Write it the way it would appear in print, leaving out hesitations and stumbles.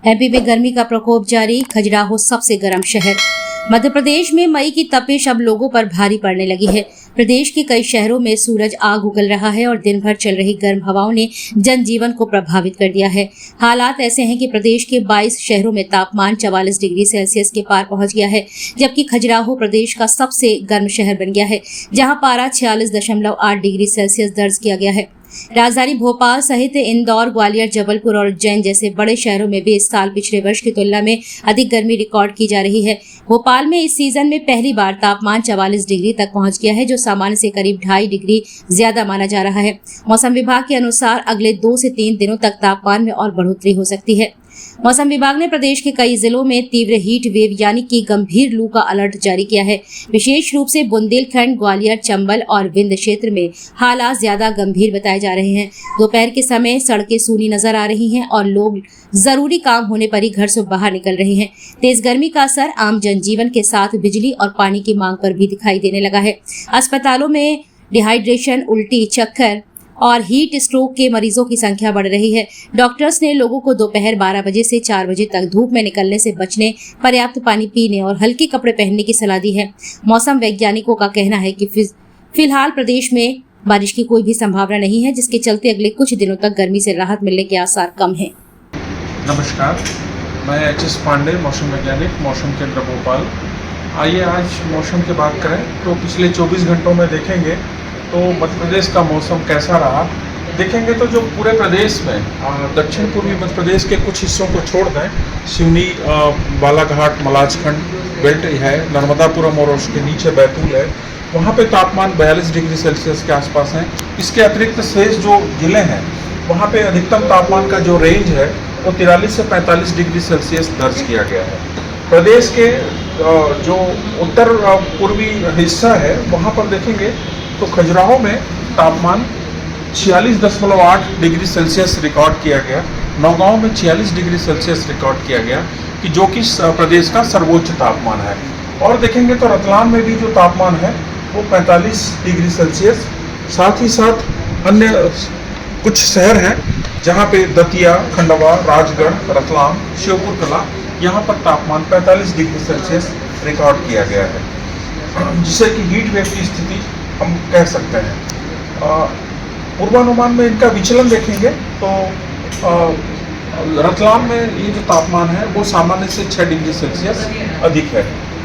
MP में गर्मी का प्रकोप जारी, खजुराहो सबसे गर्म शहर। मध्य प्रदेश में मई की तपिश अब लोगों पर भारी पड़ने लगी है। प्रदेश के कई शहरों में सूरज आग उगल रहा है और दिन भर चल रही गर्म हवाओं ने जनजीवन को प्रभावित कर दिया है। हालात ऐसे हैं कि प्रदेश के 22 शहरों में तापमान 44 डिग्री सेल्सियस के पार पहुंच गया है, जबकि खजुराहो प्रदेश का सबसे गर्म शहर बन गया है, जहां पारा 46.8 डिग्री सेल्सियस दर्ज किया गया है। राजधानी भोपाल सहित इंदौर, ग्वालियर, जबलपुर और उज्जैन जैसे बड़े शहरों में भी इस साल पिछले वर्ष की तुलना में अधिक गर्मी रिकॉर्ड की जा रही है। भोपाल में इस सीजन में पहली बार तापमान 44 डिग्री तक पहुंच गया है, जो सामान्य से करीब 2.5 डिग्री ज्यादा माना जा रहा है। मौसम विभाग के अनुसार अगले 2 से 3 दिनों तक तापमान में और बढ़ोतरी हो सकती है। मौसम विभाग ने प्रदेश के कई जिलों में तीव्र हीट वेव यानी कि गंभीर लू का अलर्ट जारी किया है। विशेष रूप से बुंदेलखंड, ग्वालियर, चंबल और विंध्य क्षेत्र में हालात ज्यादा गंभीर बताए जा रहे हैं। दोपहर के समय सड़कें सूनी नजर आ रही हैं और लोग जरूरी काम होने पर ही घर से बाहर निकल रहे हैं। तेज गर्मी का असर आम जनजीवन के साथ बिजली और पानी की मांग पर भी दिखाई देने लगा है। अस्पतालों में डिहाइड्रेशन, उल्टी, चक्कर और हीट स्ट्रोक के मरीजों की संख्या बढ़ रही है। डॉक्टर्स ने लोगों को दोपहर 12 बजे से 4 बजे तक धूप में निकलने से बचने, पर्याप्त पानी पीने और हल्के कपड़े पहनने की सलाह दी है। मौसम वैज्ञानिकों का कहना है कि फिलहाल प्रदेश में बारिश की कोई भी संभावना नहीं है, जिसके चलते अगले कुछ दिनों तक गर्मी से राहत मिलने के आसार कम हैं। नमस्कार, मैं एच.एस. पांडे, मौसम वैज्ञानिक, मौसम केंद्र भोपाल। आइए आज मौसम की बात करें तो पिछले 24 घंटों में देखेंगे तो मध्य प्रदेश का मौसम कैसा रहा। देखेंगे तो जो पूरे प्रदेश में दक्षिण पूर्वी मध्य प्रदेश के कुछ हिस्सों को छोड़ दें, सिवनी, बालाघाट, मलाजखंड बेल्ट है, नर्मदापुरम और उसके नीचे बैतूल है, वहाँ पे तापमान 42 डिग्री सेल्सियस के आसपास है। इसके अतिरिक्त शेष जो जिले हैं वहाँ पे अधिकतम तापमान का जो रेंज है वो 43 से 45 डिग्री सेल्सियस दर्ज किया गया है। प्रदेश के जो उत्तर पूर्वी हिस्सा है वहाँ पर देखेंगे तो खजुराहो में तापमान 46.8 डिग्री सेल्सियस रिकॉर्ड किया गया। नौगांव में 46 डिग्री सेल्सियस रिकॉर्ड किया गया, कि जो कि प्रदेश का सर्वोच्च तापमान है। और देखेंगे तो रतलाम में भी जो तापमान है वो 45 डिग्री सेल्सियस। साथ ही साथ अन्य कुछ शहर हैं जहाँ पे दतिया, खंडवा, राजगढ़, रतलाम, श्योपुर कला, यहाँ पर तापमान 45 डिग्री सेल्सियस रिकॉर्ड किया गया है, जिससे कि हीट वेव की स्थिति हम कह सकते हैं। पूर्वानुमान में इनका विचलन देखेंगे तो रतलाम में ये जो तापमान है वो सामान्य से 6 डिग्री सेल्सियस अधिक है।